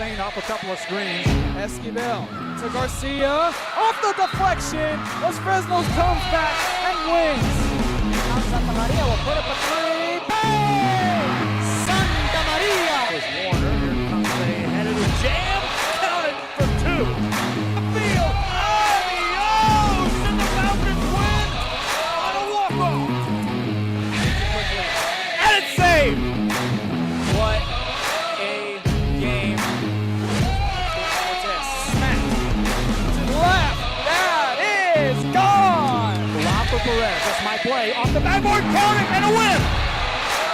Spain off a couple of screens. Esquivel to Garcia. Off the deflection. Los Fresnos comes back and wins. Now Santa Maria will put up a three. Bang! Santa Maria! Was Warner. Here comes the head of the jam. Counted for two. Field. Adios! And the Falcons win on a walk-off. And it's saved. What a game. Cortez smacked to the left. That is gone. Rafa Perez. That's my play. Off the backboard. Counting and a win.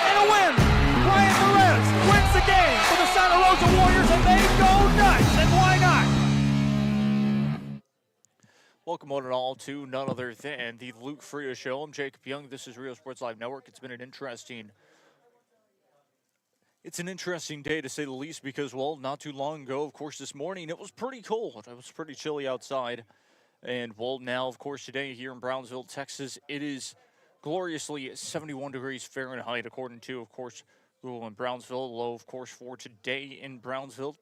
And a win. Ryan Perez wins the game for the Santa Rosa Warriors, and they go nuts. And why not? Welcome one and all to none other than the Luke Fruia Show. I'm Jacob Young. This is Rio Sports Live Network. It's been an interesting day, to say the least, because, well, not too long ago, of course, this morning, it was pretty cold. It was pretty chilly outside. And, well, now, of course, today here in Brownsville, Texas, it is gloriously 71 degrees Fahrenheit, according to, of course, Google in Brownsville. Low, of course, for today in Brownsville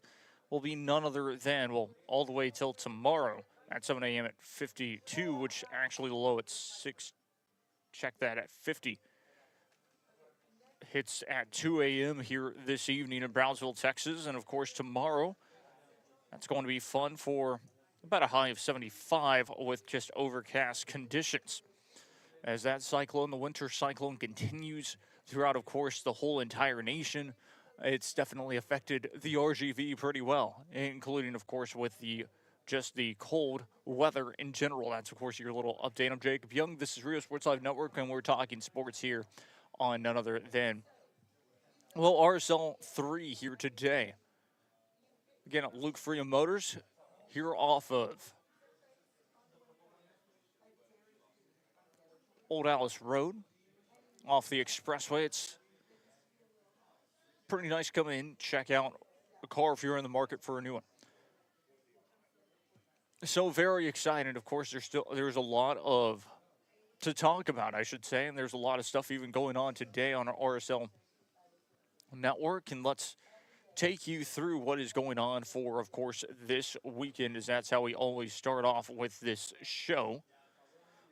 will be none other than, well, all the way till tomorrow at 7 a.m. at 52, which actually the low at 6, check that, at 50. Hits at 2 a.m. here this evening in Brownsville, Texas. And, of course, tomorrow, that's going to be fun for about a high of 75 with just overcast conditions. As that cyclone, the winter cyclone, continues throughout, of course, the whole entire nation, it's definitely affected the RGV pretty well, including, of course, with just the cold weather in general. That's, of course, your little update. I'm Jacob Young. This is Rio Sports Live Network, and we're talking sports here on none other than, well, RSL 3 here today. Again, at Luke Fruia Motors, here off of Old Alice Road, off the expressway. It's pretty nice. Come in, check out a car if you're in the market for a new one. So very excited. Of course, there's a lot to talk about, I should say, and there's a lot of stuff even going on today on our RSL network, and let's take you through what is going on for, of course, this weekend, as that's how we always start off with this show.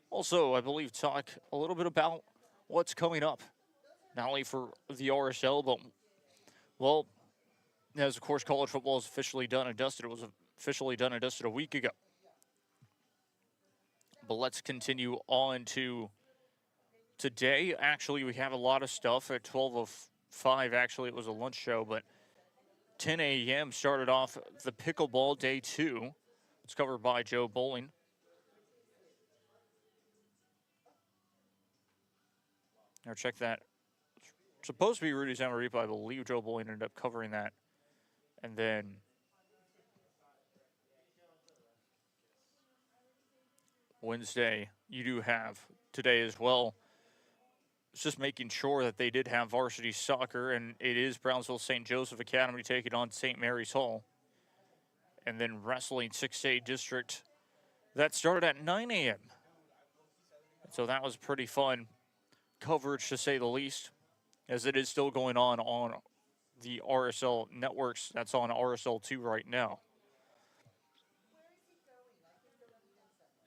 Also, I believe, talk a little bit about what's coming up, not only for the RSL, but, well, as, of course, college football is officially done and dusted. It was officially done and dusted a week ago. But let's continue on to today. Actually, we have a lot of stuff at 12:05. Actually, it was a lunch show, but 10 a.m. started off the pickleball day 2. It's covered by Joe Bowling. Now check that. It's supposed to be Rudy Zamaripa. I believe Joe Bowling ended up covering that. And then Wednesday, you do have today as well. It's just making sure that they did have varsity soccer, and it is Brownsville St. Joseph Academy taking on St. Mary's Hall. And then wrestling 6A district. That started at 9 a.m. So that was pretty fun coverage, to say the least, as it is still going on the RSL networks. That's on RSL 2 right now.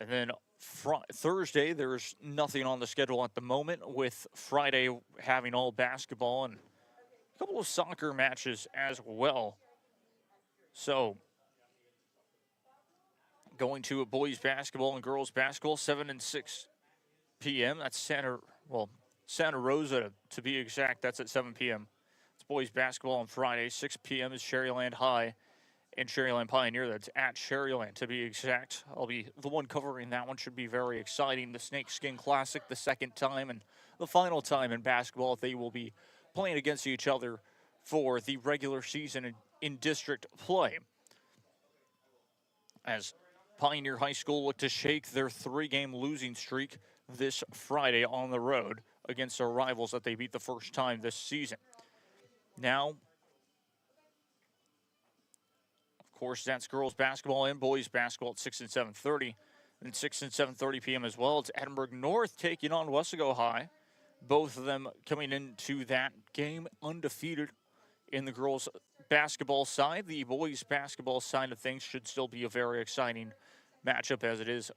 And then Thursday, there's nothing on the schedule at the moment, with Friday having all basketball and a couple of soccer matches as well. So, going to a boys basketball and girls basketball, 7 and 6 p.m. That's Santa Rosa to be exact. That's at 7 p.m. It's boys basketball on Friday. 6 p.m. is Sherryland High and Sherryland Pioneer. That's at Sherryland to be exact. I'll be the one covering that one. Should be very exciting. The Snakeskin Classic, the second time and the final time in basketball they will be playing against each other for the regular season in district play. As Pioneer High School look to shake their 3-game losing streak this Friday on the road against their rivals that they beat the first time this season. Now, of course, that's girls basketball and boys basketball at 6 and 7:30. And 6 and 7:30 p.m. as well. It's Edinburgh North taking on Wesco High. Both of them coming into that game undefeated in the girls' basketball side. The boys' basketball side of things should still be a very exciting matchup, as it is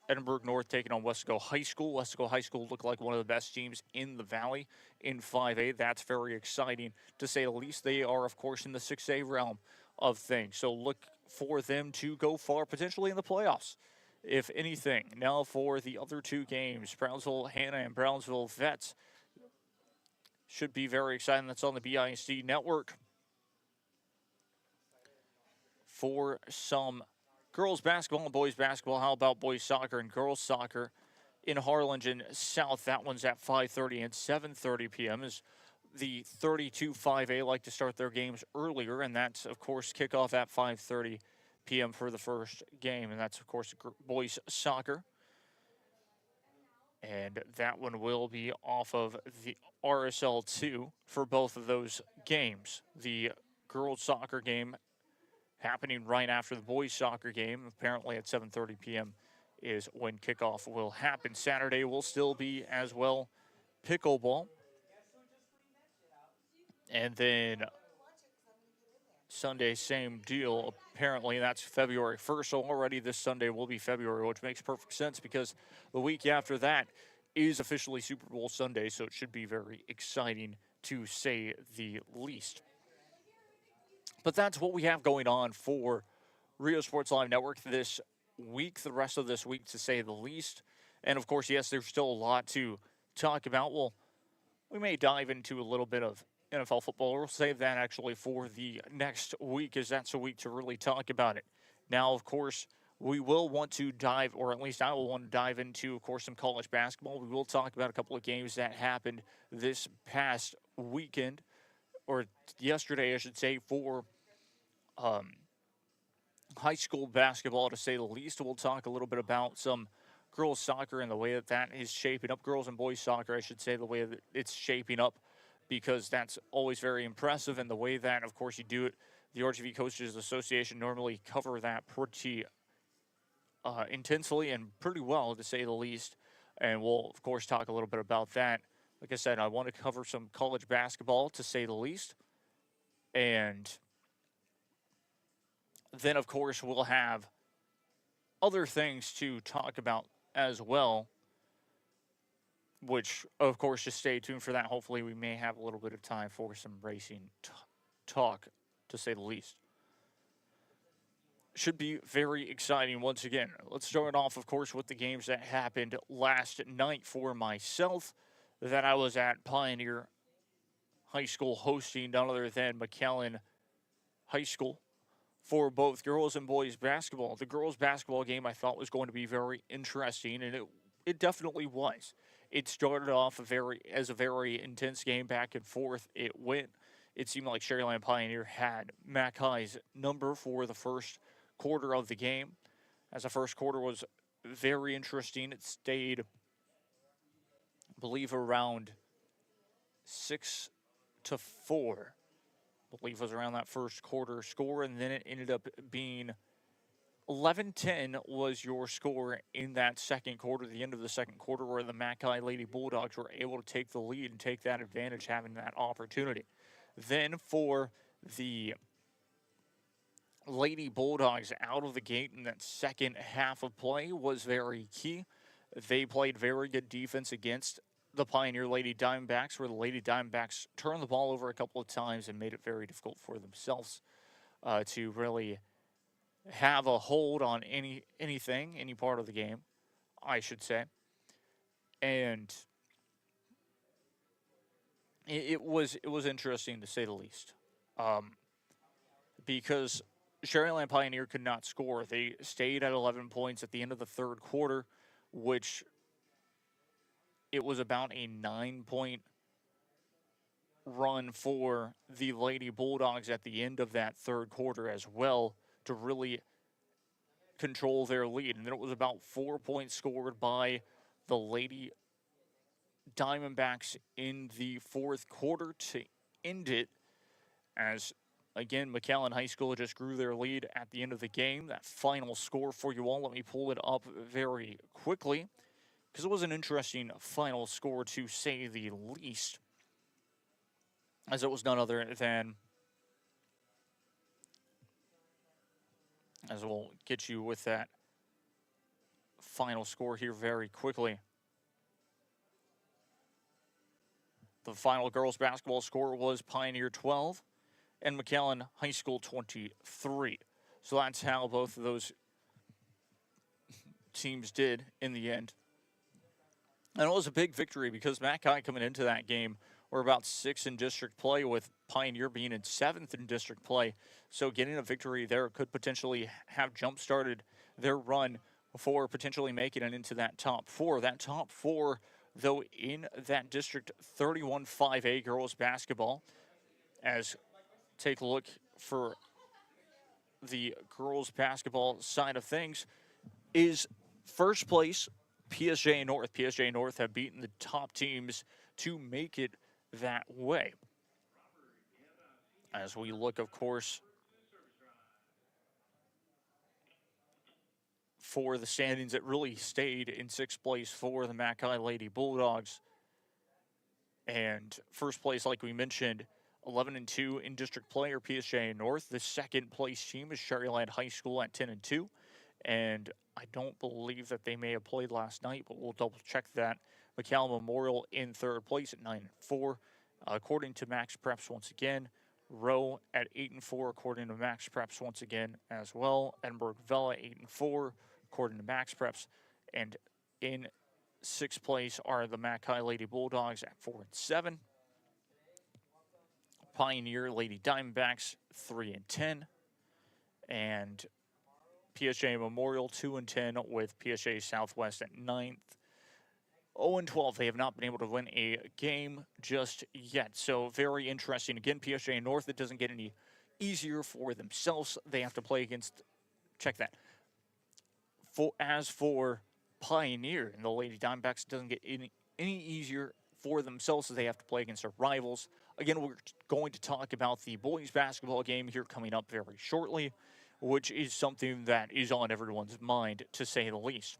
Edinburgh North taking on Wesco High School. Wesco High School look like one of the best teams in the Valley in 5A. That's very exciting, to say the least. They are, of course, in the 6A realm of things. So look for them to go far, potentially in the playoffs, if anything. Now for the other two games, Brownsville Hannah and Brownsville Vets. Should be very exciting. That's on the BIC network. For some girls basketball and boys basketball, how about boys soccer and girls soccer in Harlingen South? That one's at 5:30 and 7:30 p.m. As the 32 5A like to start their games earlier, and that's, of course, kickoff at 5:30 p.m. for the first game, and that's, of course, boys soccer. And that one will be off of the RSL2 for both of those games. The girls soccer game happening right after the boys soccer game, apparently at 7:30 p.m. is when kickoff will happen. Saturday will still be as well pickleball. And then Sunday, same deal. Apparently, that's February 1st. So already this Sunday will be February, which makes perfect sense because the week after that is officially Super Bowl Sunday. So it should be very exciting, to say the least. But that's what we have going on for Rio Sports Live Network this week, the rest of this week, to say the least. And, of course, yes, there's still a lot to talk about. Well, we may dive into a little bit of NFL football. We'll save that actually for the next week, as that's a week to really talk about it. Now, of course, we will want to dive, or at least I will want to dive into, of course, some college basketball. We will talk about a couple of games that happened this past weekend, or yesterday, I should say, for high school basketball, to say the least. We'll talk a little bit about some girls soccer and the way that that is shaping up. Girls and boys soccer, I should say, the way that it's shaping up, because that's always very impressive. And the way that, of course, you do it, the RGV Coaches Association normally cover that pretty intensely and pretty well, to say the least. And we'll, of course, talk a little bit about that. Like I said, I want to cover some college basketball, to say the least. And then, of course, we'll have other things to talk about as well, which, of course, just stay tuned for that. Hopefully, we may have a little bit of time for some racing talk, to say the least. Should be very exciting once again. Let's start off, of course, with the games that happened last night for myself, that I was at Pioneer High School hosting none other than McAllen High School for both girls and boys basketball. The girls basketball game I thought was going to be very interesting, and it definitely was. It started off as a very intense game, back and forth. It went. It seemed like Sharyland Pioneer had Mac High's number for the first quarter of the game, as the first quarter was very interesting. It stayed, I believe, around 6-4. I believe was around that first quarter score, and then it ended up being 11-10 was your score in that second quarter, the end of the second quarter, where the Mackay Lady Bulldogs were able to take the lead and take that advantage, having that opportunity. Then for the Lady Bulldogs, out of the gate in that second half of play was very key. They played very good defense against the Pioneer Lady Diamondbacks, where the Lady Diamondbacks turned the ball over a couple of times and made it very difficult for themselves to really have a hold on any part of the game, I should say. And it was interesting, to say the least, because Sharyland Pioneer could not score. They stayed at 11 points at the end of the third quarter, which it was about a 9-point run for the Lady Bulldogs at the end of that third quarter as well, to really control their lead. And then it was about 4 points scored by the Lady Diamondbacks in the fourth quarter to end it, as, again, McAllen High School just grew their lead at the end of the game. That final score for you all, let me pull it up very quickly, because it was an interesting final score, to say the least, as it was none other than as we'll get you with that final score here very quickly. The final girls basketball score was Pioneer 12 and McAllen High School 23. So that's how both of those teams did in the end. And it was a big victory because Mackay coming into that game were about 6th in district play, with Pioneer being in 7th in district play. So getting a victory there could potentially have jump-started their run for potentially making it into that top 4. That top 4, though, in that District 31 5A girls basketball. As take a look for the girls basketball side of things, is first place PSJ North. PSJ North have beaten the top teams to make it that way. As we look, of course, for the standings, it really stayed in 6th place for the Mackay Lady Bulldogs. And first place, like we mentioned, 11-2 in district play are PSJ North. The second place team is Sherryland High School at 10-2. And I don't believe that they may have played last night, but we'll double check that. McAllen Memorial in 3rd place at 9-4. According to Max Preps once again. Rowe at 8-4 according to Max Preps once again as well. Edinburgh Vella 8-4 according to Max Preps. And in 6th place are the Mackay Lady Bulldogs at 4-7. Pioneer Lady Diamondbacks 3-10. And PSJ Memorial 2-10 with PSJ Southwest at 9th. 0-12. They have not been able to win a game just yet. So very interesting. Again, PSJ North, it doesn't get any easier for themselves. They have to play against, check that. As for Pioneer and the Lady Diamondbacks, it doesn't get any easier for themselves as they have to play against their rivals. Again, we're going to talk about the boys basketball game here coming up very shortly, which is something that is on everyone's mind, to say the least.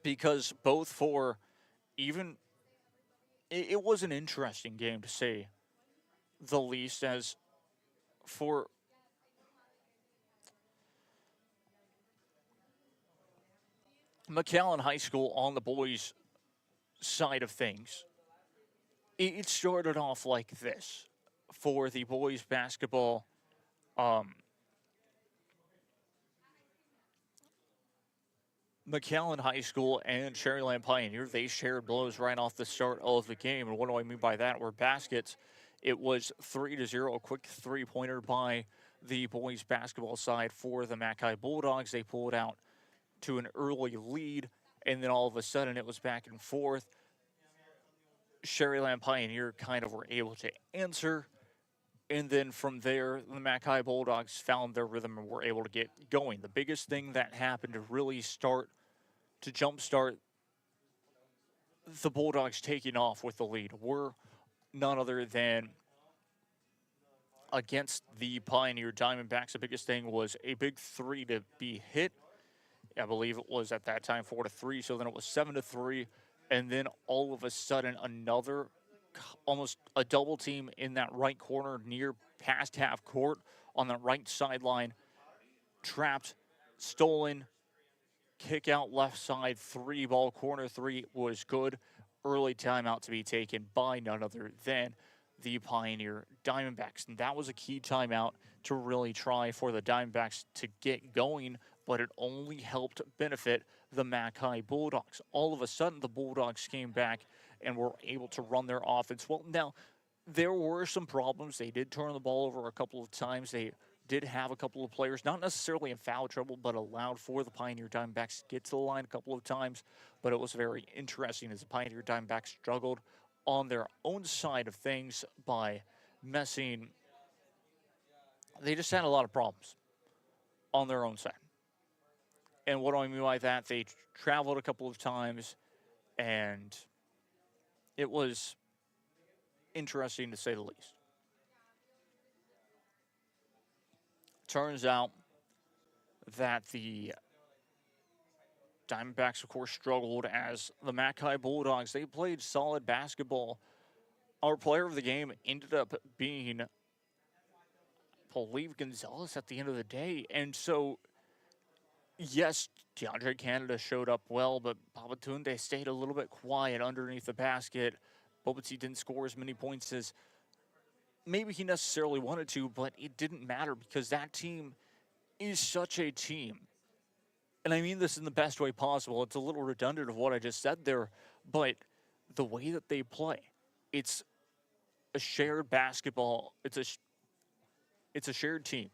Because both for even, it was an interesting game to say the least, as for McAllen High School on the boys' side of things, it started off like this. For the boys basketball, McAllen High School and Sherryland Pioneer, they shared blows right off the start of the game. And what do I mean by that? Were baskets. It was 3-0, a quick three-pointer by the boys basketball side for the Mackay Bulldogs. They pulled out to an early lead, and then all of a sudden it was back and forth. Sherryland Pioneer kind of were able to answer, and then from there, the Mackay Bulldogs found their rhythm and were able to get going. The biggest thing that happened to really jumpstart the Bulldogs taking off with the lead were none other than against the Pioneer Diamondbacks. The biggest thing was a big three to be hit. I believe it was at that time 4-3, so then it was 7-3, and then all of a sudden another, almost a double team in that right corner near past half court on the right sideline. Trapped, stolen, kick out left side, 3-ball corner three was good. Early timeout to be taken by none other than the Pioneer Diamondbacks. And that was a key timeout to really try for the Diamondbacks to get going, but it only helped benefit the Mackay Bulldogs. All of a sudden, the Bulldogs came back and were able to run their offense. Well, now, there were some problems. They did turn the ball over a couple of times. They did have a couple of players, not necessarily in foul trouble, but allowed for the Pioneer Diamondbacks to get to the line a couple of times. But it was very interesting as the Pioneer Diamondbacks struggled on their own side of things by messing. They just had a lot of problems on their own side. And what do I mean by that? They traveled a couple of times, and it was interesting to say the least. Turns out that the Diamondbacks, of course, struggled as the Mackay Bulldogs, they played solid basketball. Our player of the game ended up being believe, Gonzalez at the end of the day. And so, yes, DeAndre Canada showed up well, but Babatunde stayed a little bit quiet underneath the basket. Bobaty didn't score as many points as maybe he necessarily wanted to, but it didn't matter because that team is such a team. And I mean this in the best way possible. It's a little redundant of what I just said there, but the way that they play, it's a shared basketball. It's a shared team.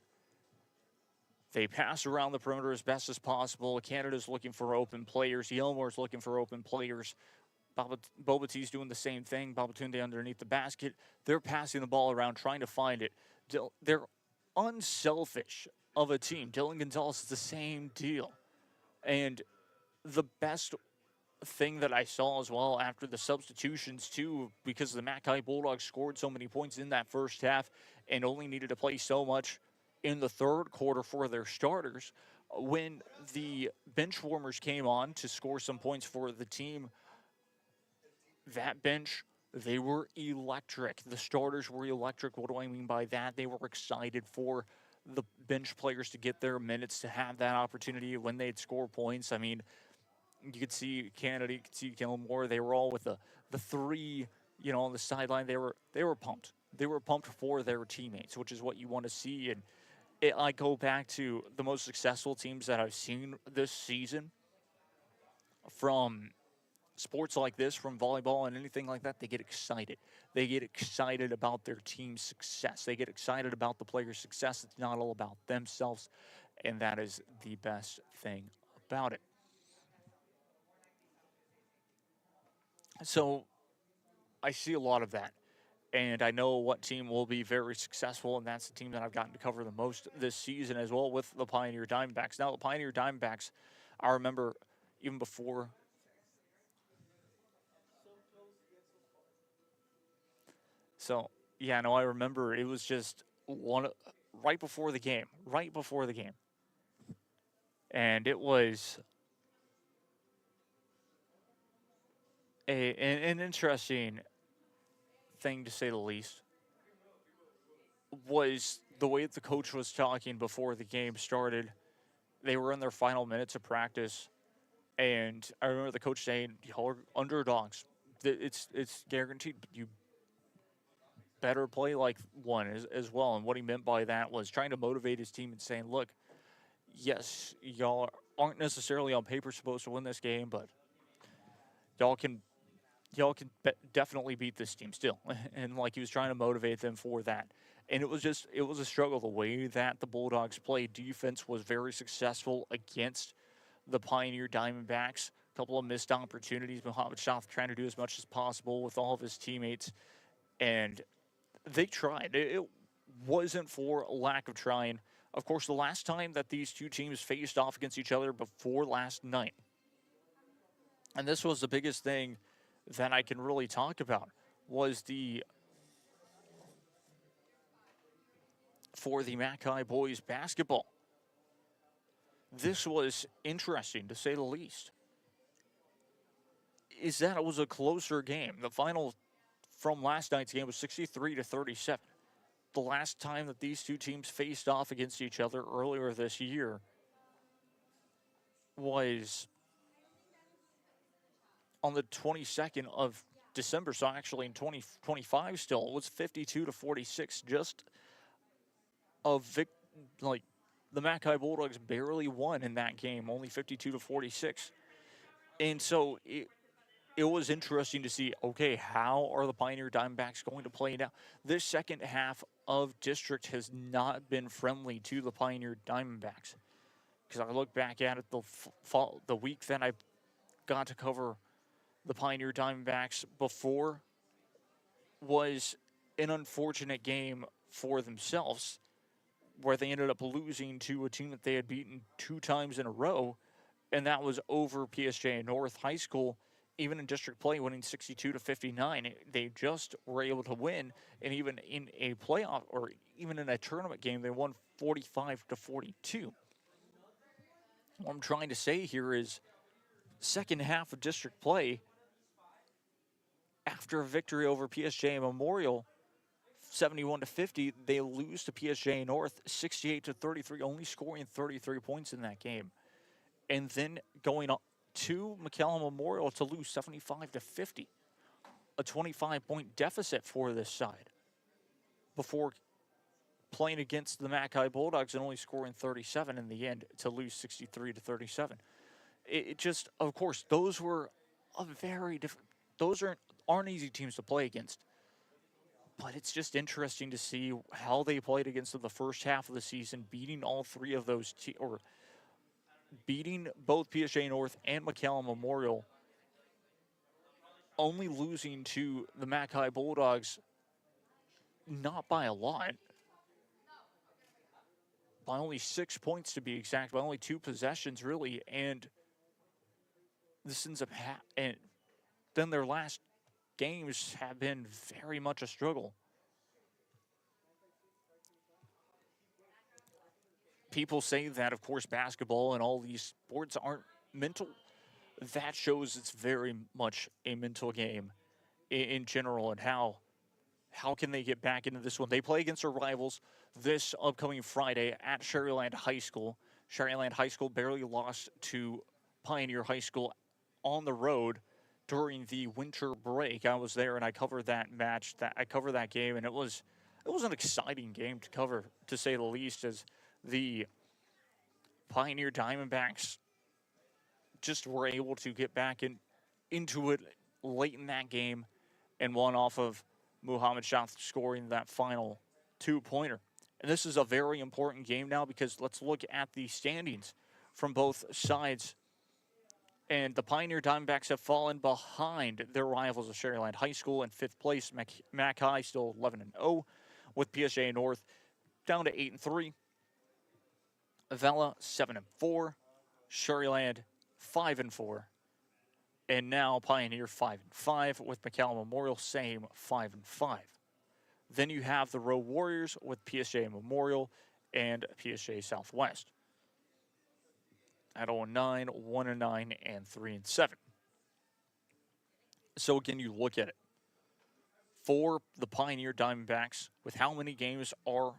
They pass around the perimeter as best as possible. Canada's looking for open players. Yelmore's looking for open players. Bobaty's doing the same thing. Babatunde underneath the basket. They're passing the ball around, trying to find it. They're unselfish of a team. Dylan Gonzalez is the same deal. And the best thing that I saw as well after the substitutions too, because the Mackay Bulldogs scored so many points in that first half and only needed to play so much in the third quarter for their starters, when the bench warmers came on to score some points for the team, that bench, they were electric. The starters were electric. What do I mean by that? They were excited for the bench players to get their minutes, to have that opportunity when they'd score points. I mean, you could see Canada, you could see Gilmore. They were all with the three, on the sideline. They were pumped. They were pumped for their teammates, which is what you want to see. And I go back to the most successful teams that I've seen this season from sports like this, from volleyball and anything like that. They get excited. They get excited about their team's success. They get excited about the players' success. It's not all about themselves, and that is the best thing about it. So I see a lot of that, and I know what team will be very successful, and that's the team that I've gotten to cover the most this season as well, with the Pioneer Diamondbacks. Now, the Pioneer Diamondbacks, I remember even before. So, yeah, no, I remember it was just right before the game. And it was an interesting thing, to say the least, was the way that the coach was talking before the game started. They were in their final minutes of practice, and I remember the coach saying, "Y'all are underdogs. It's guaranteed, but you better play like one as well." And what he meant by that was trying to motivate his team and saying, "Look, yes, y'all aren't necessarily on paper supposed to win this game, but y'all can definitely beat this team still." And like, he was trying to motivate them for that. And it was a struggle. The way that the Bulldogs played defense was very successful against the Pioneer Diamondbacks. A couple of missed opportunities. Mohammed Shah trying to do as much as possible with all of his teammates. And they tried. It wasn't for lack of trying. Of course, the last time that these two teams faced off against each other before last night, and this was the biggest thing that I can really talk about, was for the Mackay boys basketball. This was interesting, to say the least. Is that it was a closer game. The final from last night's game was 63-37. The last time that these two teams faced off against each other earlier this year was on the 22nd of December, so actually in 2025 still. It was 52-46, just the Mackay Bulldogs barely won in that game, only 52-46. And so it was interesting to see, okay, how are the Pioneer Diamondbacks going to play now? This second half of district has not been friendly to the Pioneer Diamondbacks. Because I look back at it, the week that I got to cover the Pioneer Diamondbacks before was an unfortunate game for themselves, where they ended up losing to a team that they had beaten 2 times in a row, and that was over PSJ North High School. Even in district play, winning 62-59, they just were able to win. And even in a playoff, or even in a tournament game, they won 45-42. What I'm trying to say here is, second half of district play, after a victory over PSJ Memorial, 71-50. They lose to PSG North 68-33, only scoring 33 points in that game. And then going up to McCallum Memorial to lose 75-50, a 25-point deficit for this side before playing against the Mackay Bulldogs and only scoring 37 in the end to lose 63-37. It just, of course, those were a very different, those aren't easy teams to play against. But it's just interesting to see how they played against them the first half of the season, beating all three of those or beating both PSG North and McCallum Memorial, only losing to the Mackay Bulldogs not by a lot, by only 6 points to be exact, by only 2 possessions really, and this ends up and then their last games have been very much a struggle. People say that, of course, basketball and all these sports aren't mental. That shows it's very much a mental game in general, and how can they get back into this one? They play against their rivals this upcoming Friday at Sherryland High School. Sherryland High School barely lost to Pioneer High School on the road during the winter break. I was there and I covered that match. I covered that game, and it was an exciting game to cover, to say the least, as the Pioneer Diamondbacks just were able to get back into it late in that game and won off of Muhammad Shah scoring that final 2-pointer. And this is a very important game now, because let's look at the standings from both sides. And the Pioneer Diamondbacks have fallen behind their rivals of Sherryland High School in 5th place. Mackay still 11-0, with PSG North down to 8-3. Avella 7-4, Sherryland 5-4, and now Pioneer 5-5, with McCallum Memorial same 5-5. Then you have the Row Warriors with PSG Memorial and PSG Southwest at 0-9, 1-9, and 3-7. So again, you look at it for the Pioneer Diamondbacks with how many games are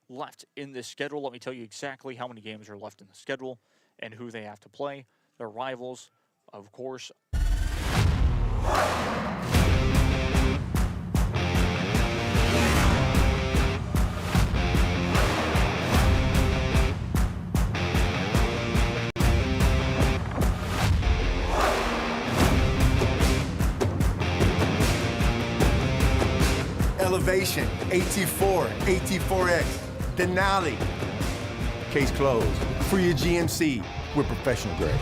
left in this schedule. Let me tell you exactly how many games are left in the schedule and who they have to play. Their rivals, of course. Elevation, AT4, AT4X, Denali. Case closed. Fruia GMC, we're professional grade.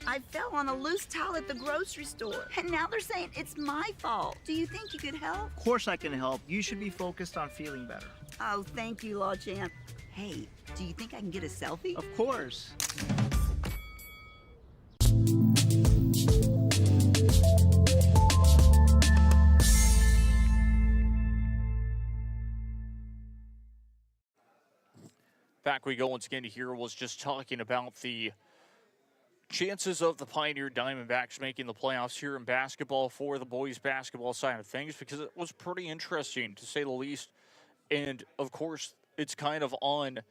I fell on a loose towel at the grocery store, and now they're saying it's my fault. Do you think you could help? Of course I can help. You should be focused on feeling better. Oh, thank you, Law Champ. Hey, do you think I can get a selfie? Of course. Back we go once again. Here was just talking about the chances of the Pioneer Diamondbacks making the playoffs here in basketball for the boys basketball side of things, because it was pretty interesting, to say the least. And, of course, it's kind of on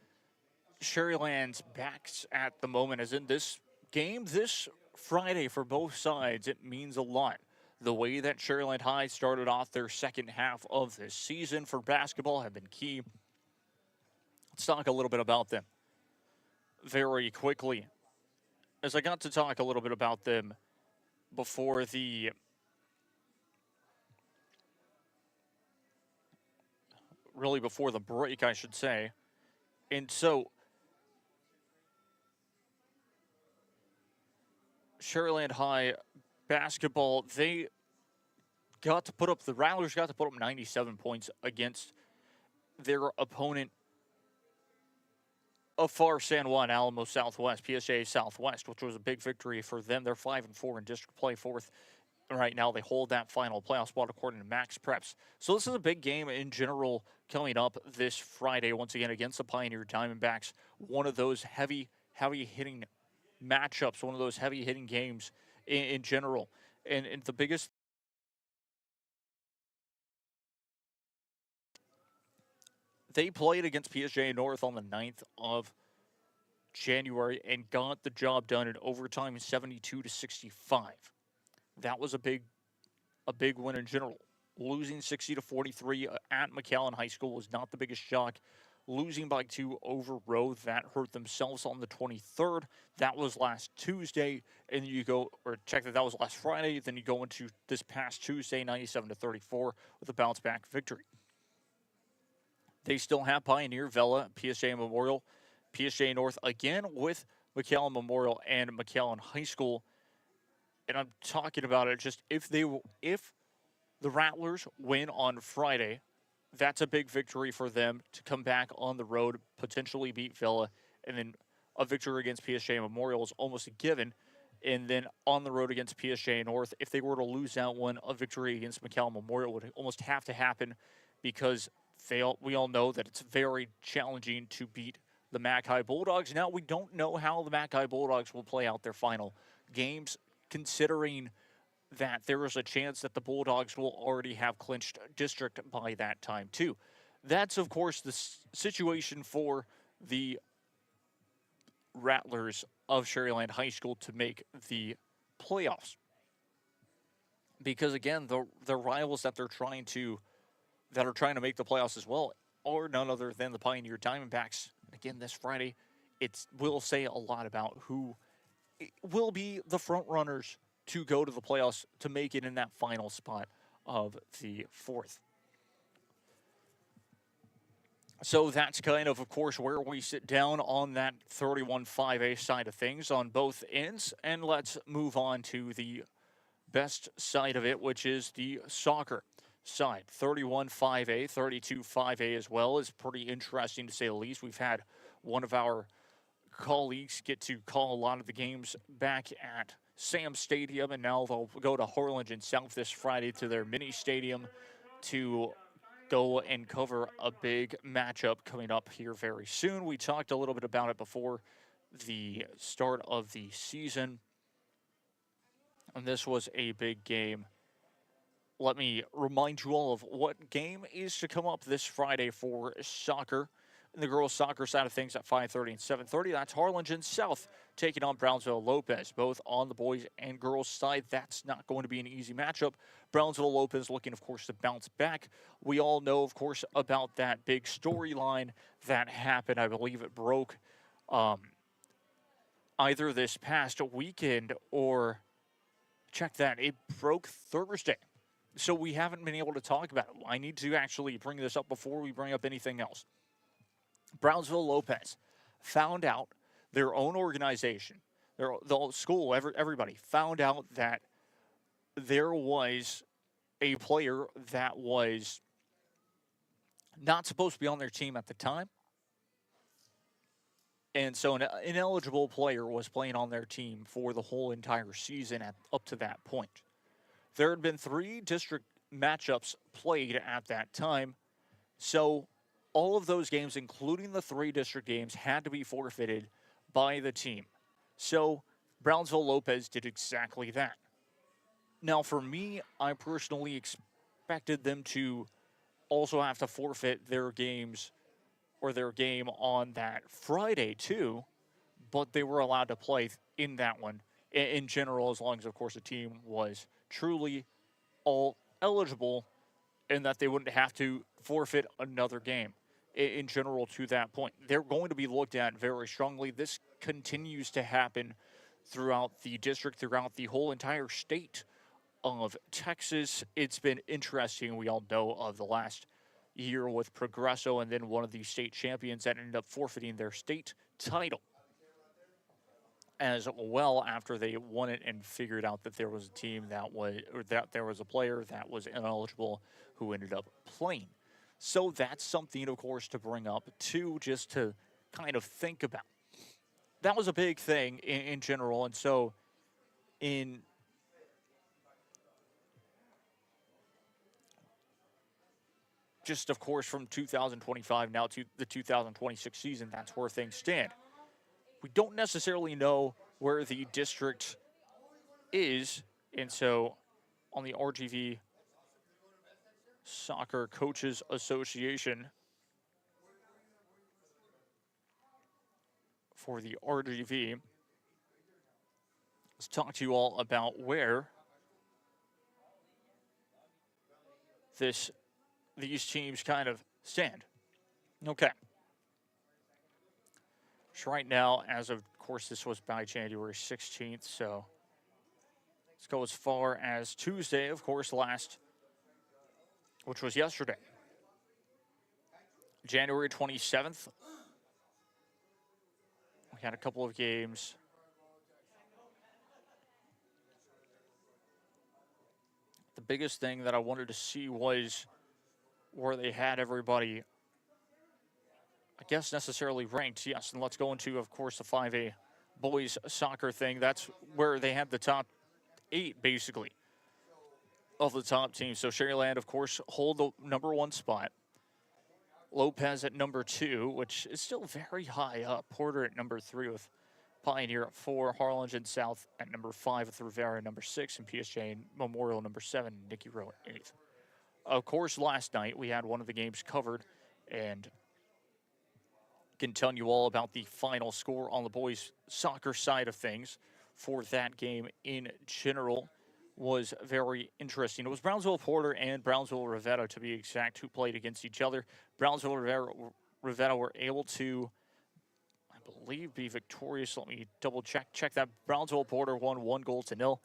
Sherryland's backs at the moment, as in this game this Friday for both sides, it means a lot. The way that Sherryland High started off their second half of this season for basketball have been key. Let's talk a little bit about them very quickly, as I got to talk a little bit about them before the really before the break, I should say. And so Sharyland High basketball, the Rattlers got to put up 97 points against their opponent of far San Juan Alamo Southwest, PSA Southwest, which was a big victory for them. They're 5-4 in district play, fourth right now. They hold that final playoff spot according to Max Preps. So this is a big game in general coming up this Friday, once again, against the Pioneer Diamondbacks. One of those heavy hitting matchups, one of those heavy hitting games in general. And the biggest they played against PSG North on the 9th of January and got the job done in overtime, 72-65. That was a big win in general. Losing 60-43 at McAllen High School was not the biggest shock. Losing by 2 over Rowe, that hurt themselves on the 23rd. That was last Tuesday, and that was last Friday. Then you go into this past Tuesday, 97-34, with a bounce back victory. They still have Pioneer, Vela, PSA Memorial, PSA North again with McAllen Memorial and McAllen High School. And I'm talking about it just if the Rattlers win on Friday, that's a big victory for them to come back on the road, potentially beat Vela, and then a victory against PSA Memorial is almost a given. And then on the road against PSA North, if they were to lose that one, a victory against McAllen Memorial would almost have to happen because we all know that it's very challenging to beat the Mac High Bulldogs. Now, we don't know how the Mac High Bulldogs will play out their final games, considering that there is a chance that the Bulldogs will already have clinched district by that time, too. That's, of course, the situation for the Rattlers of Sharyland High School to make the playoffs. Because, again, the rivals that are trying to make the playoffs as well are none other than the Pioneer Diamondbacks. Again, this Friday, it will say a lot about who will be the front runners to go to the playoffs to make it in that final spot of the fourth. So that's kind of course, where we sit down on that 31-5A side of things on both ends. And let's move on to the best side of it, which is the soccer side. 31-5A, 32-5A as well is pretty interesting to say the least. We've had one of our colleagues get to call a lot of the games back at Sam Stadium, and now they'll go to Harlingen South this Friday to their mini stadium to go and cover a big matchup coming up here very soon. We talked a little bit about it before the start of the season, and this was a big game. Let me remind you all of what game is to come up this Friday for soccer. In the girls' soccer side of things at 5:30 and 7:30, that's Harlingen South taking on Brownsville Lopez, both on the boys and girls' side. That's not going to be an easy matchup. Brownsville Lopez looking, of course, to bounce back. We all know, of course, about that big storyline that happened. I believe it broke either this past weekend or, check that, it broke Thursday. So we haven't been able to talk about it. I need to actually bring this up before we bring up anything else. Brownsville Lopez found out, their own organization, the school, everybody found out that there was a player that was not supposed to be on their team at the time. And so an ineligible player was playing on their team for the whole entire season up to that point. There had been 3 district matchups played at that time. So all of those games, including the 3 district games, had to be forfeited by the team. So Brownsville Lopez did exactly that. Now, for me, I personally expected them to also have to forfeit their games or their game on that Friday, too. But they were allowed to play in that one in general, as long as, of course, the team was truly all eligible and that they wouldn't have to forfeit another game in general to that point. They're going to be looked at very strongly. This continues to happen throughout the district, throughout the whole entire state of Texas. It's been interesting. We all know of the last year with Progresso, and then one of the state champions that ended up forfeiting their state title as well after they won it and figured out that there was a team that was, or that there was a player that was ineligible who ended up playing. So that's something, of course, to bring up too, just to kind of think about. That was a big thing in general, and so in just, of course, from 2025 now to the 2026 season, that's where things stand. We don't necessarily know where the district is, and so on the RGV Soccer Coaches Association, for the RGV, let's talk to you all about where these teams kind of stand. Okay. So right now, as of course, this was by January 16th, so let's go as far as Tuesday, of course, which was yesterday. January 27th, we had a couple of games. The biggest thing that I wanted to see was where they had everybody, I guess, necessarily ranked. Yes, and let's go into, of course, the 5A boys soccer thing. That's where they had the top 8, basically, of the top teams. So Sherryland, of course, hold the number 1 spot. Lopez at number 2, which is still very high up. Porter at number 3 with Pioneer at 4. Harlingen South at number 5 with Rivera at number 6. And PSJ and Memorial number 7. Nicky Rowe at 8th. Of course, last night we had one of the games covered, and can tell you all about the final score on the boys soccer side of things for that game in general. Was very interesting. It was Brownsville Porter and Brownsville Rivera, to be exact, who played against each other. Brownsville Rivera were able to, I believe, be victorious. Let me double check that. Brownsville Porter won 1-0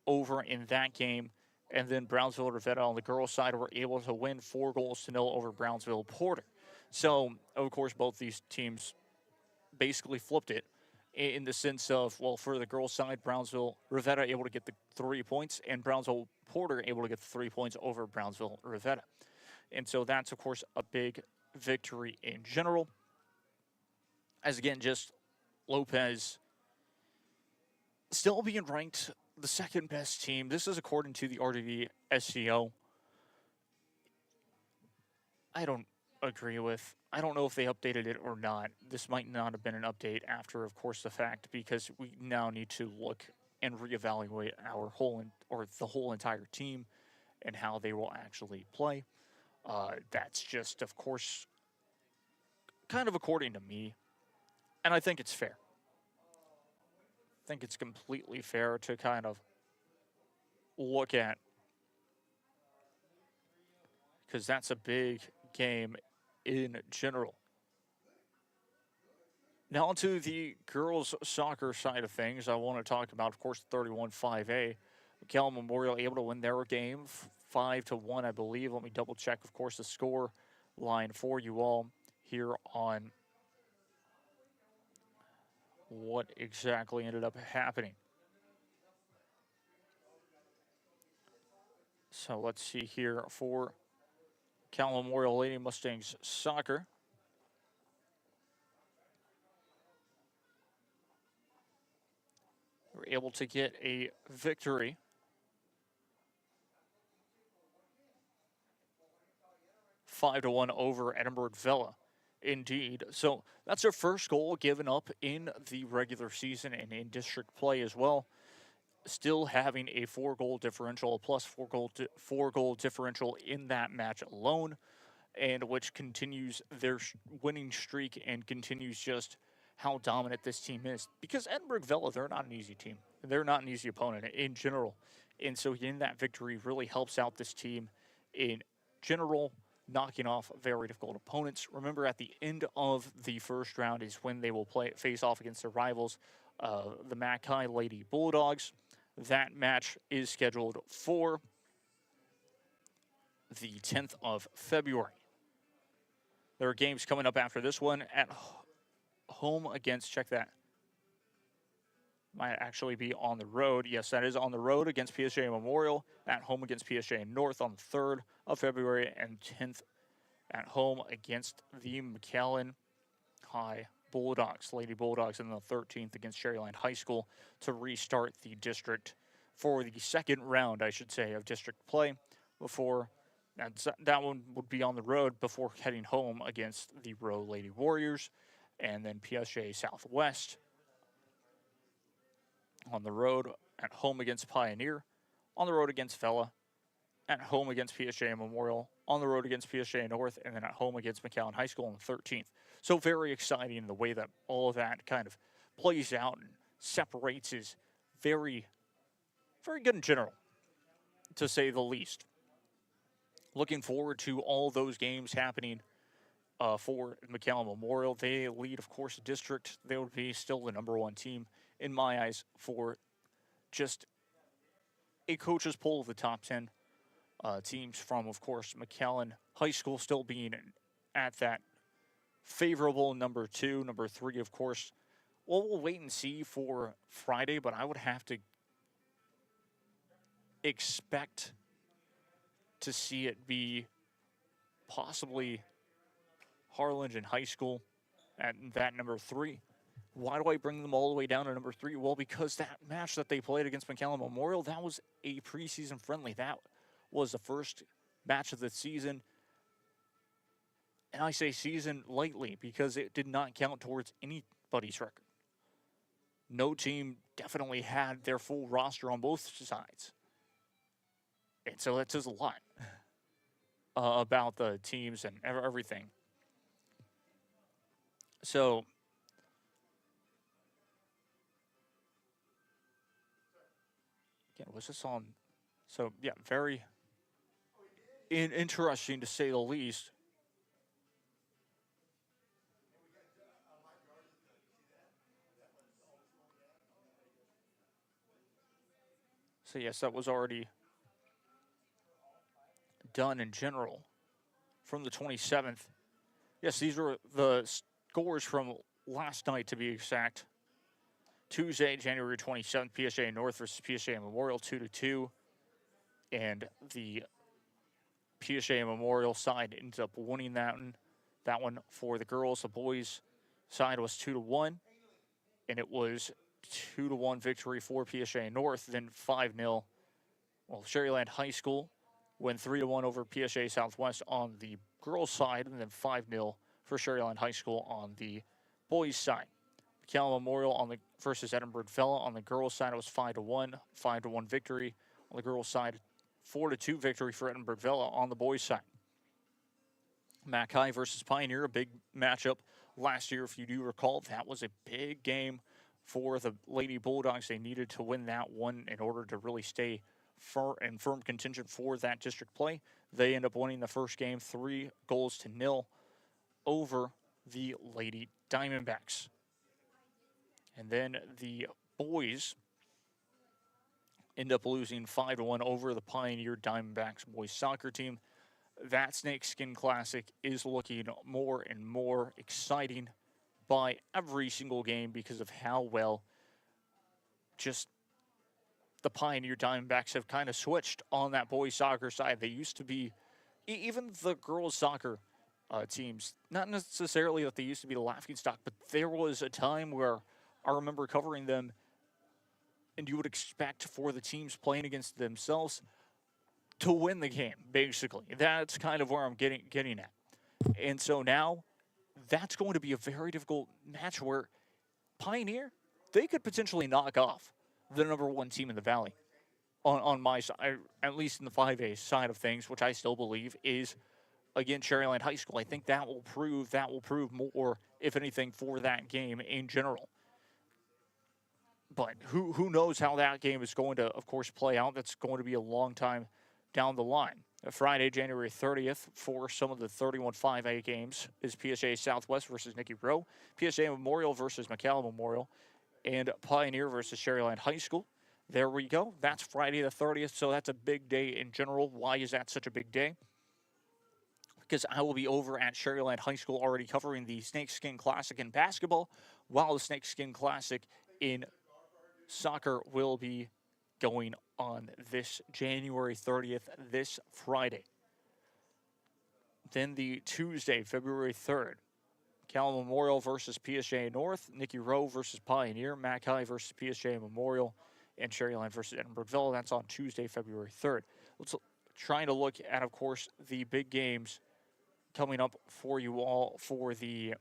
over in that game. And then Brownsville Rivera on the girls' side were able to win 4-0 over Brownsville Porter. So, of course, both these teams basically flipped it in the sense of, well, for the girls' side, Brownsville Rivera able to get the 3 points, and Brownsville Porter able to get the 3 points over Brownsville Rivera. And so that's, of course, a big victory in general. As again, just Lopez still being ranked the second best team. This is according to the RGV SCO. I don't agree with. I don't know if they updated it or not. This might not have been an update after, of course, the fact, because we now need to look and reevaluate our the whole entire team and how they will actually play. That's just, of course, kind of according to me, and I think it's fair. I think it's completely fair to kind of look at, because that's a big game in general. Now to the girls' soccer side of things, I want to talk about, of course, 31-5A. McAllen Memorial able to win their game 5-1, I believe. Let me double check, of course, the score line for you all here on what exactly ended up happening. So let's see here for Cal Memorial Lady Mustangs soccer. We're able to get a victory. Five to 1 over Edinburgh Villa. Indeed. So that's their first goal given up in the regular season and in district play as well. Still having a 4-goal differential, a plus 4-goal differential in that match alone, and which continues their winning streak and continues just how dominant this team is. Because Edinburgh Villa, they're not an easy team. They're not an easy opponent in general. And so getting that victory really helps out this team in general, knocking off very difficult opponents. Remember, at the end of the first round is when they will face off against their rivals, the Mackay Lady Bulldogs. That match is scheduled for the 10th of February. There are games coming up after this one at home against, check that, might actually be on the road. Yes, that is on the road against PSG Memorial, at home against PSG North on the 3rd of February, and 10th at home against the McAllen High Bulldogs, Lady Bulldogs, and the 13th against Cherryland High School to restart the district for the second round, I should say, of district play before that one would be on the road before heading home against the Row Lady Warriors, and then PSG Southwest on the road, at home against Pioneer, on the road against Fella, at home against PSG Memorial, on the road against PSG North, and then at home against McAllen High School on the 13th. So very exciting in the way that all of that kind of plays out and separates is very, very good in general, to say the least. Looking forward to all those games happening for McAllen Memorial. They lead, of course, the district. They would be still the #1 team, in my eyes, for just a coach's poll of the top 10 teams from, of course, McAllen High School still being at that favorable #2. #3, of course, well, we'll wait and see for Friday, but I would have to expect to see it be possibly Harlingen High School at that #3. Why do I bring them all the way down to #3? Well, because that match that they played against McAllen Memorial, that was a preseason friendly. That was the first match of the season. And I say season lightly because it did not count towards anybody's record. No team definitely had their full roster on both sides. And so that says a lot about the teams and everything. So again, was this on? So yeah, very interesting to say the least. So yes, that was already done in general from the 27th. Yes, these were the scores from last night, to be exact. Tuesday, January 27th, PSG North versus PSG Memorial, 2-2. And the PSG Memorial side ends up winning that one for the girls. The boys side was 2-1. And it was 2-1 victory for PSG North, then 5-0. Well, Cherryland High School went 3-1 over PSG Southwest on the girls' side, and then 5-0 for Cherryland High School on the boys' side. McAllen Memorial versus Edinburgh Fella on the girls' side, it was 5-1 victory on the girls' side, 4-2 victory for Edinburgh Fella on the boys' side. Mac High versus Pioneer, a big matchup last year, if you do recall. That was a big game for the Lady Bulldogs. They needed to win that one in order to really stay firm contention for that district play. They end up winning the first game 3-0 over the Lady Diamondbacks. And then the boys end up losing 5-1 over the Pioneer Diamondbacks boys soccer team. That Snakeskin Classic is looking more and more exciting by every single game because of how well just the Pioneer Diamondbacks have kind of switched on that boys soccer side. They used to be, even the girls soccer teams, not necessarily that they used to be the laughingstock, but there was a time where I remember covering them, and you would expect for the teams playing against themselves to win the game, basically. That's kind of where I'm getting at. And so now, that's going to be a very difficult match where Pioneer, they could potentially knock off the #1 team in the Valley on my side, at least in the 5A side of things, which I still believe is, again, Cherryland High School. I think that will prove more, if anything, for that game in general. But who knows how that game is going to, of course, play out. That's going to be a long time down the line. Friday, January 30th, for some of the 31 5A games is PSG Southwest versus Nicky Rowe, PSG Memorial versus McAllen Memorial, and Pioneer versus Cherryland High School. There we go. That's Friday the 30th, so that's a big day in general. Why is that such a big day? because I will be over at Sharyland High School already covering the Snakeskin Classic in basketball, while the Snakeskin Classic in soccer will be going on this January 30th, this Friday. Then the Tuesday, February 3rd, Cal Memorial versus PSJ North, Nicky Rowe versus Pioneer, Mackay versus PSJ Memorial, and Sharyland versus Edinburghville. That's on Tuesday, February 3rd. Let's trying to look at, of course, the big games coming up for you all for the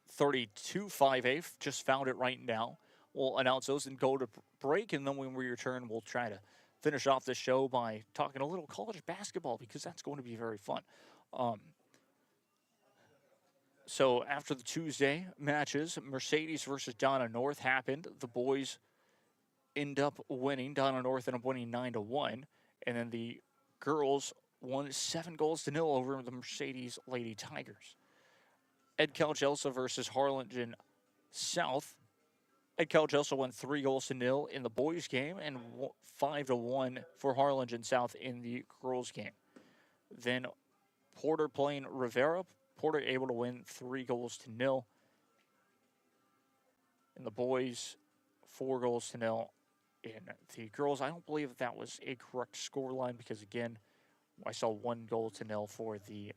32 5A. Just found it right now. We'll announce those and go to break, and then when we return, we'll try to finish off the show by talking a little college basketball, because that's going to be very fun. So after the Tuesday matches, Mercedes versus Donna North happened. The boys end up winning. Donna North ended up winning 9-1. And then the girls won 7-0 over the Mercedes Lady Tigers. Ed Calgelsa versus Harlingen South. Ed Calgelsa won 3-0 in the boys' game and 5-1 for Harlingen South in the girls' game. Then Porter playing Rivera. Porter able to win 3-0 in the boys, 4-0 in the girls. I don't believe that was a correct score line, because again, I saw 1-0 for the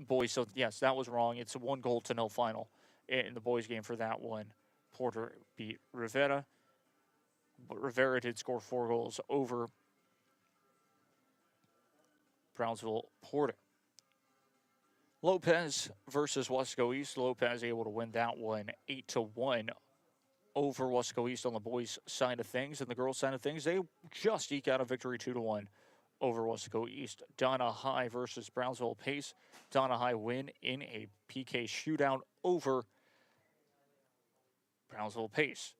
boys. So yes, that was wrong. It's a 1-0 final in the boys game for that one. Porter beat Rivera, but Rivera did score 4 goals over Brownsville Porter. Lopez versus Wasco East. Lopez able to win that one 8-1 over Wasco East on the boys' side of things. And the girls' side of things, they just eke out a victory 2-1 over Wasco East. Donna High versus Brownsville Pace. Donna High win in a PK shootout over Brownsville Pace.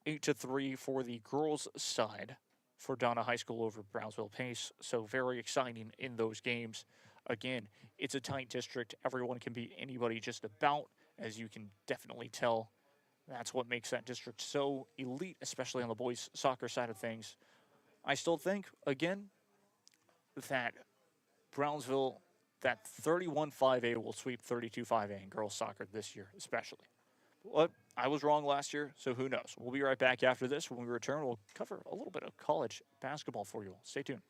8-3 for the girls' side for Donna High School over Brownsville Pace. So very exciting in those games. Again, it's a tight district. Everyone can beat anybody just about, as you can definitely tell. That's what makes that district so elite, especially on the boys' soccer side of things. I still think, again, that Brownsville, that 31 5A will sweep 32 5A in girls' soccer this year, especially. But I was wrong last year, so who knows? We'll be right back after this. When we return, we'll cover a little bit of college basketball for you all. Stay tuned.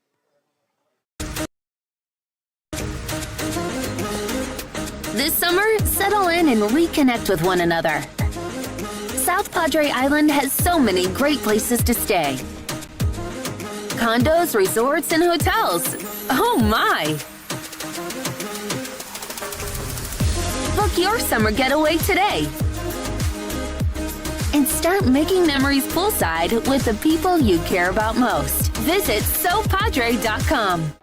This summer, settle in and reconnect with one another. South Padre Island has so many great places to stay. Condos, resorts, and hotels. Oh my! Book your summer getaway today. And start making memories poolside with the people you care about most. Visit SoPadre.com.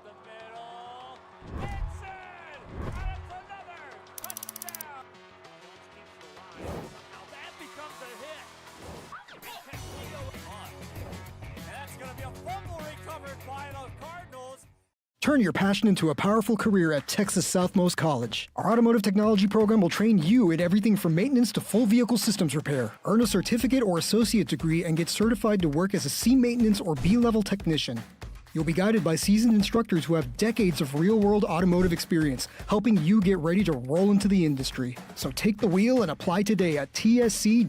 Turn your passion into a powerful career at Texas Southmost College. Our automotive technology program will train you in everything from maintenance to full vehicle systems repair. Earn a certificate or associate degree and get certified to work as a C maintenance or B-level technician. You'll be guided by seasoned instructors who have decades of real-world automotive experience, helping you get ready to roll into the industry. So take the wheel and apply today at tsc.edu.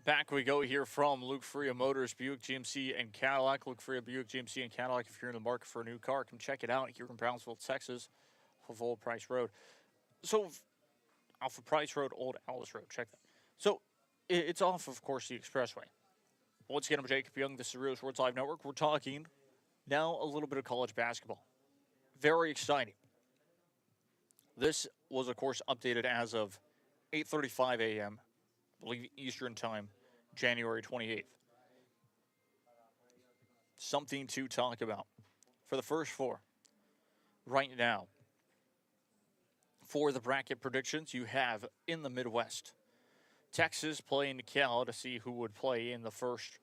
Back we go here from Luke Fruia Motors, Buick GMC, and Cadillac. Luke Fruia, Buick GMC, and Cadillac. If you're in the market for a new car, come check it out here in Brownsville, Texas, off Old Price Road. So, off of Price Road, Old Alice Road. Check that. So, it's off, of course, the expressway. Once again, I'm Jacob Young. This is Real Sports Live Network. We're talking now a little bit of college basketball. Very exciting. This was, of course, updated as of 8:35 a.m., I believe Eastern Time, January 28th. Something to talk about for the first four right now. For the bracket predictions, you have in the Midwest, Texas playing Cal to see who would play in the first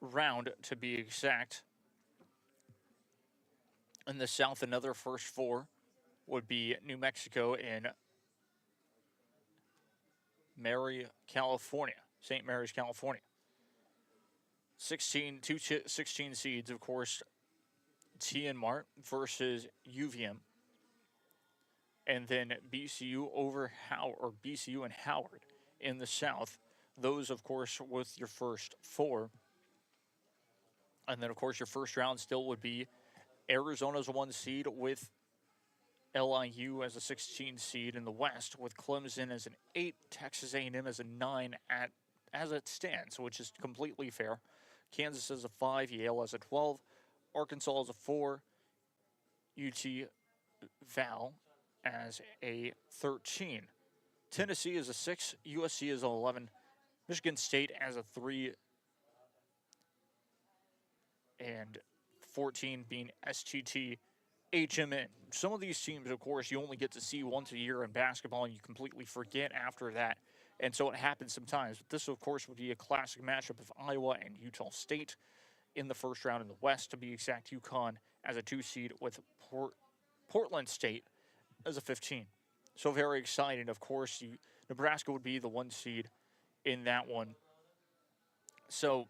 round, to be exact. In the South, another first four would be New Mexico and St. Mary's, California. 16 seeds, of course, T and Mart versus UVM. And then BCU and Howard in the South. Those, of course, with your first four. And then, of course, your first round still would be Arizona's 1 seed with LIU as a 16 seed in the West, with Clemson as an 8, Texas A&M as a 9 as it stands, which is completely fair. Kansas as a 5, Yale as a 12, Arkansas as a 4, UT Val as a 13. Tennessee is a 6, USC is an 11, Michigan State as a 3, and 14 being STT HMN. Some of these teams, of course, you only get to see once a year in basketball and you completely forget after that. And so it happens sometimes. But this, of course, would be a classic matchup of Iowa and Utah State in the first round in the West, to be exact. UConn as a 2 seed with Portland State as a 15. So very exciting. Of course, Nebraska would be the 1 seed in that one. So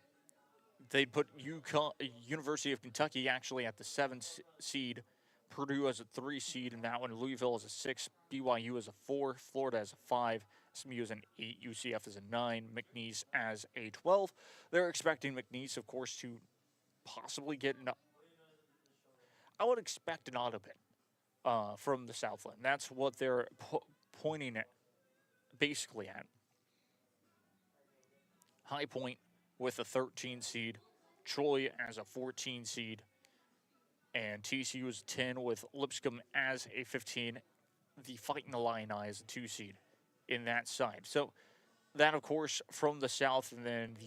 they'd put University of Kentucky actually at the 7 seed, Purdue as a 3 seed in that one, Louisville as a 6, BYU as a 4, Florida as a 5, SMU as an 8, UCF as a 9, McNeese as a 12. They're expecting McNeese, of course, to possibly get I would expect an auto bid from the Southland. That's what they're pointing at, basically at. High Point with a 13 seed, Troy as a 14 seed, and TCU is 10 with Lipscomb as a 15. The Fighting Illini as a 2 seed in that side. So that, of course, from the South, and then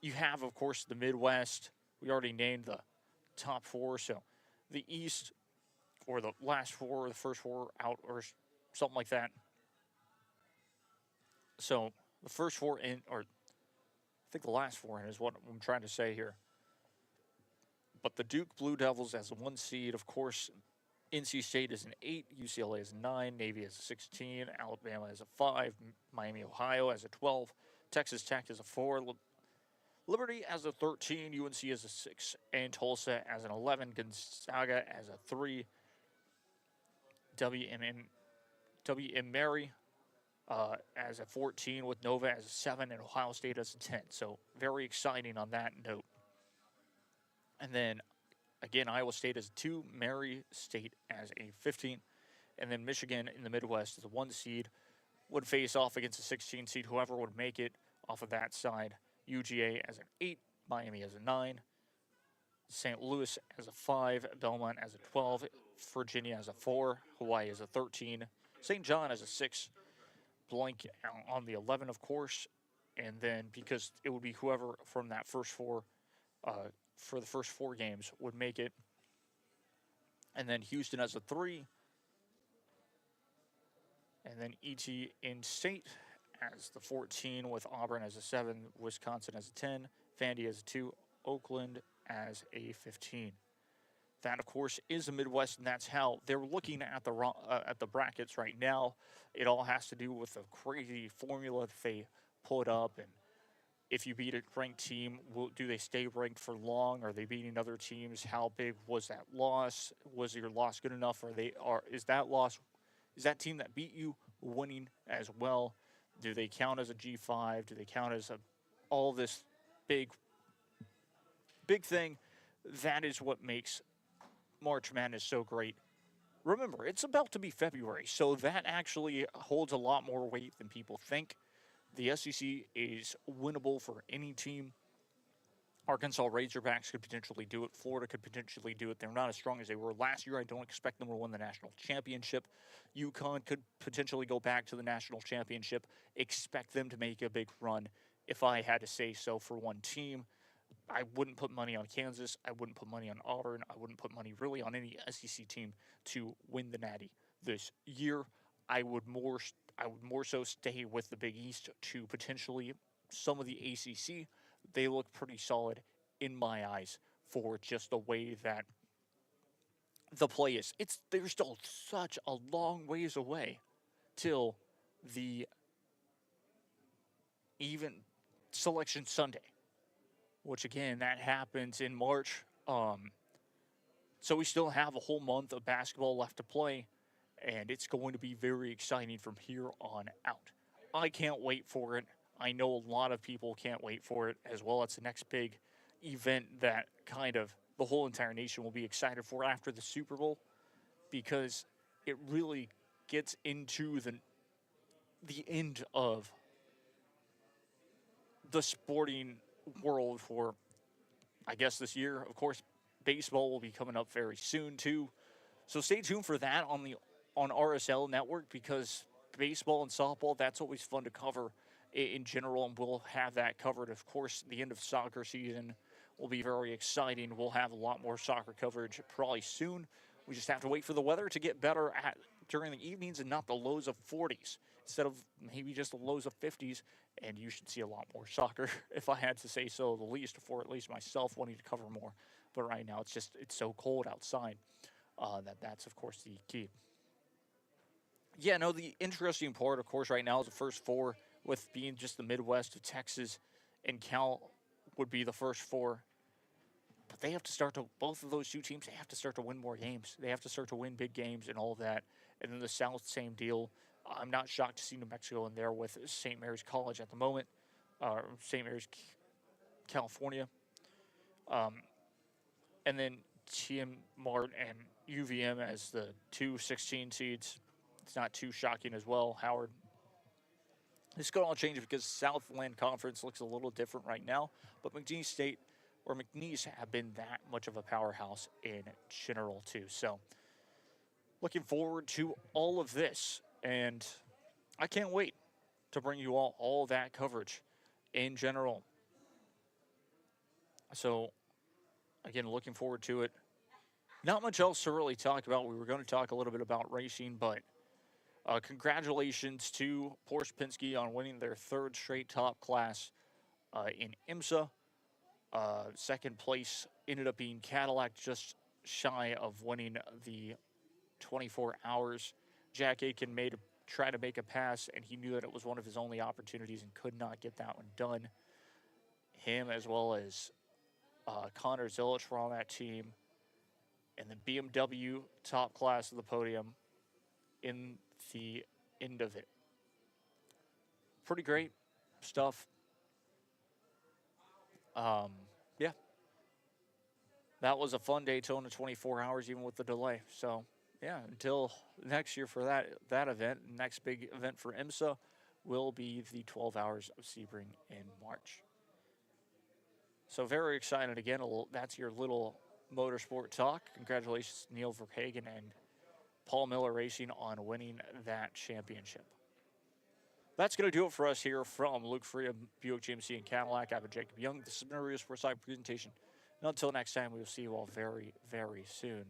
you have, of course, the Midwest. We already named the top 4, so the East, or the last 4, or the first 4 out, or something like that. So the first 4 in, or I think the last 4 in is what I'm trying to say here. But the Duke Blue Devils as a 1 seed, of course, NC State is an 8, UCLA is a 9, Navy is a 16, Alabama is a 5, Miami, Ohio as a 12, Texas Tech is a 4, Liberty as a 13, UNC as a 6, and Tulsa as an 11, Gonzaga as a 3, WM Mary as a 14, with Nova as a 7, and Ohio State as a 10. So very exciting on that note. And then, again, Iowa State as a 2, Mary State as a 15, and then Michigan in the Midwest as a 1 seed would face off against a 16 seed, whoever would make it off of that side. UGA as an 8, Miami as a 9, St. Louis as a 5, Belmont as a 12, Virginia as a 4, Hawaii as a 13, St. John as a 6, blank on the 11, of course, and then because it would be whoever from that first 4 for the first 4 games would make it. And then Houston as a 3. And then ET in State as the 14, with Auburn as a 7, Wisconsin as a 10, Vandy as a 2, Oakland as a 15. That, of course, is the Midwest, and that's how they're looking at the brackets right now. It all has to do with the crazy formula that they put up, and if you beat a ranked team, do they stay ranked for long? Are they beating other teams? How big was that loss? Was your loss good enough? Is that team that beat you winning as well? Do they count as a G5? Do they count as all this big thing? That is what makes March Madness so great. Remember, it's about to be February, so that actually holds a lot more weight than people think. The SEC is winnable for any team. Arkansas Razorbacks could potentially do it. Florida could potentially do it. They're not as strong as they were last year. I don't expect them to win the national championship. UConn could potentially go back to the national championship. Expect them to make a big run, if I had to say so, for one team. I wouldn't put money on Kansas. I wouldn't put money on Auburn. I wouldn't put money really on any SEC team to win the Natty this year. I would more so stay with the Big East to potentially some of the ACC. They look pretty solid in my eyes for just the way that the play is. They're still such a long ways away till the even selection Sunday, which again, that happens in March. So we still have a whole month of basketball left to play, and it's going to be very exciting from here on out. I can't wait for it. I know a lot of people can't wait for it as well. It's the next big event that kind of the whole entire nation will be excited for after the Super Bowl, because it really gets into the end of the sporting world for, I guess, this year. Of course, baseball will be coming up very soon too, so stay tuned for that on RSL Network, because baseball and softball, that's always fun to cover in general, and we'll have that covered. Of course, the end of soccer season will be very exciting. We'll have a lot more soccer coverage probably soon. We just have to wait for the weather to get better during the evenings and not the lows of 40s instead of maybe just the lows of 50s, and you should see a lot more soccer, if I had to say so, the least, for at least myself wanting to cover more. But right now, it's so cold outside that's, of course, the key. Yeah, no, the interesting part, of course, right now is the first four, with being just the Midwest of Texas and Cal would be the first four. But they have to start to, both of those two teams, they have to start to win more games. They have to start to win big games and all of that. And then the South, same deal. I'm not shocked to see New Mexico in there with St. Mary's College at the moment, St. Mary's, California. And then TM Mart and UVM as the 2 16 seeds. It's not too shocking as well. Howard. This could all change because Southland Conference looks a little different right now, but McNeese have been that much of a powerhouse in general too. So looking forward to all of this, and I can't wait to bring you all that coverage in general. So again, looking forward to it. Not much else to really talk about. We were going to talk a little bit about racing, but congratulations to Porsche Penske on winning their third straight top class in IMSA. Second place ended up being Cadillac, just shy of winning the 24 hours. Jack Aiken tried to make a pass, and he knew that it was one of his only opportunities and could not get that one done. Him, as well as Connor Zillich, were on that team. And the BMW top class of the podium in the end of it. Pretty great stuff. Yeah. That was a fun Daytona 24 hours, even with the delay. So, yeah, until next year for that event, next big event for IMSA will be the 12 hours of Sebring in March. So very excited again. That's your little motorsport talk. Congratulations to Neil Verhagen and Paul Miller Racing on winning that championship. That's going to do it for us here from Luke Fruia, Buick GMC and Cadillac. I've been Jacob Young. This has been a Rio Sports Side presentation. And until next time, we will see you all very, very soon.